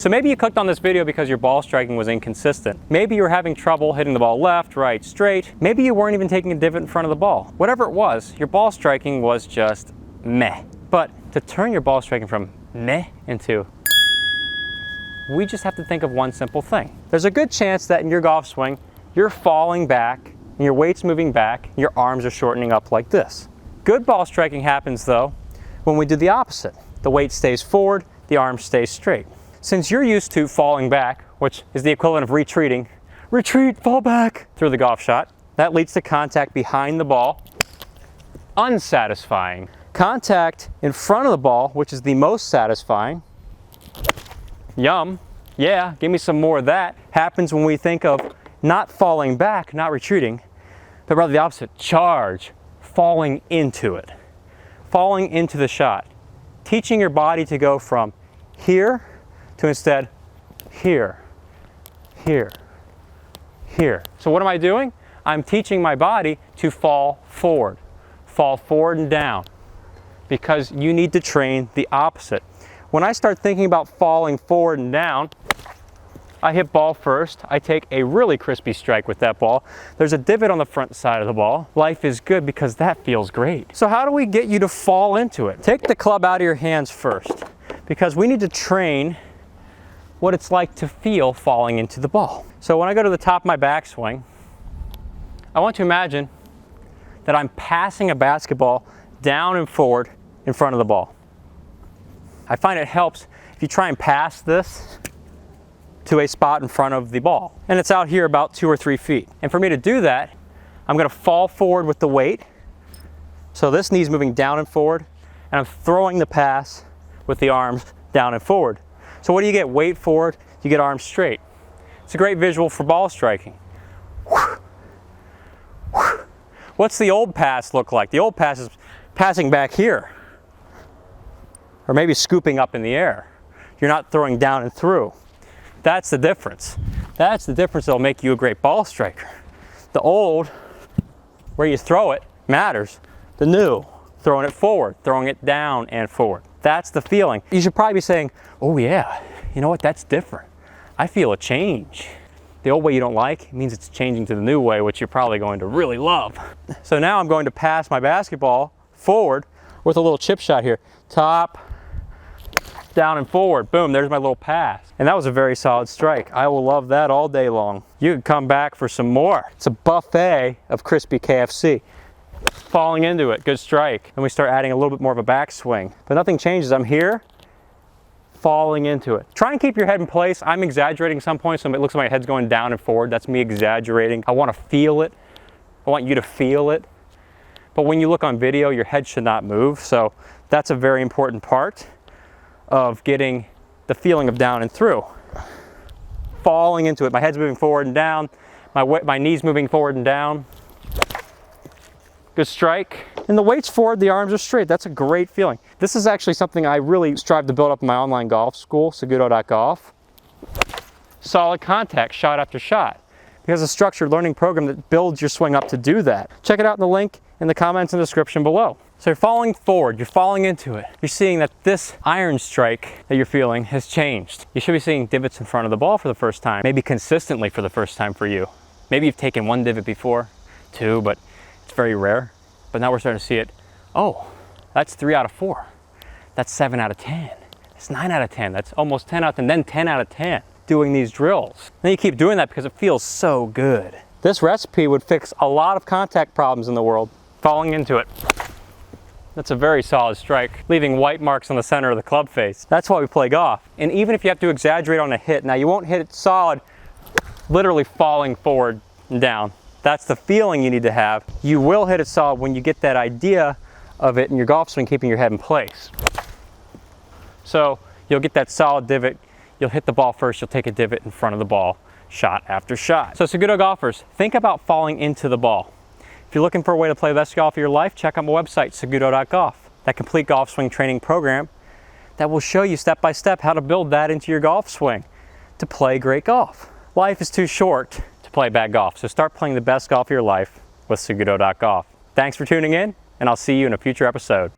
So maybe you clicked on this video because your ball striking was inconsistent. Maybe you were having trouble hitting the ball left, right, straight. Maybe you weren't even taking a divot in front of the ball. Whatever it was, your ball striking was just meh. But to turn your ball striking from meh into, we just have to think of one simple thing. There's a good chance that in your golf swing, you're falling back, and your weight's moving back, and your arms are shortening up like this. Good ball striking happens though when we do the opposite. The weight stays forward, the arms stay straight. Since you're used to falling back, which is the equivalent of retreating, retreat, fall back through the golf shot, that leads to contact behind the ball, unsatisfying. Contact in front of the ball, which is the most satisfying, yum, yeah, give me some more of that, happens when we think of not falling back, not retreating, but rather the opposite, charge, falling into it, falling into the shot, teaching your body to go from here to instead here, here, here. So what am I doing? I'm teaching my body to fall forward and down, because you need to train the opposite. When I start thinking about falling forward and down, I hit ball first, I take a really crispy strike with that ball. There's a divot on the front side of the ball. Life is good because that feels great. So how do we get you to fall into it? Take the club out of your hands first, because we need to train what it's like to feel falling into the ball. So when I go to the top of my backswing, I want to imagine that I'm passing a basketball down and forward in front of the ball. I find it helps if you try and pass this to a spot in front of the ball. And it's out here about 2 or 3 feet. And for me to do that, I'm gonna fall forward with the weight. So this knee's moving down and forward, and I'm throwing the pass with the arms down and forward. So what do you get? Weight forward, you get arms straight. It's a great visual for ball striking. What's the old pass look like? The old pass is passing back here, or maybe scooping up in the air. You're not throwing down and through. That's the difference. That's the difference that'll make you a great ball striker. The old, where you throw it, matters. The new, throwing it forward, throwing it down and forward. That's the feeling. You should probably be saying, oh yeah, you know what, that's different. I feel a change. The old way you don't like, it means it's changing to the new way, which you're probably going to really love. So now I'm going to pass my basketball forward with a little chip shot here. Top, down and forward, boom, there's my little pass. And that was a very solid strike. I will love that all day long. You can come back for some more. It's a buffet of Crispy KFC. Falling into it, good strike. And we start adding a little bit more of a backswing. But nothing changes, I'm here, falling into it. Try and keep your head in place. I'm exaggerating some points, so it looks like my head's going down and forward. That's me exaggerating. I want to feel it. I want you to feel it. But when you look on video, your head should not move. So that's a very important part of getting the feeling of down and through. Falling into it. My head's moving forward and down. My knee's moving forward and down. Good strike. And the weight's forward, the arms are straight. That's a great feeling. This is actually something I really strive to build up in my online golf school, SagutoGolf. Solid contact, shot after shot. Because a structured learning program that builds your swing up to do that. Check it out in the link in the comments and description below. So you're falling forward, you're falling into it. You're seeing that this iron strike that you're feeling has changed. You should be seeing divots in front of the ball for the first time, maybe consistently for the first time for you. Maybe you've taken 1 divot before, 2, but it's very rare. But now we're starting to see it. Oh, that's 3 out of 4. That's 7 out of 10. That's 9 out of 10. That's almost 10 out of 10, then 10 out of 10 doing these drills. Then you keep doing that because it feels so good. This recipe would fix a lot of contact problems in the world. Falling into it. That's a very solid strike, leaving white marks on the center of the club face. That's why we play golf. And even if you have to exaggerate on a hit, now you won't hit it solid, literally falling forward and down. That's the feeling you need to have. You will hit it solid when you get that idea of it in your golf swing, keeping your head in place. So you'll get that solid divot. You'll hit the ball first, you'll take a divot in front of the ball, shot after shot. So Saguto golfers, think about falling into the ball. If you're looking for a way to play the best golf of your life, check out my website, SagutoGolf. That complete golf swing training program that will show you step by step how to build that into your golf swing to play great golf. Life is too short to play bad golf, so start playing the best golf of your life with SagutoGolf. Thanks for tuning in, and I'll see you in a future episode.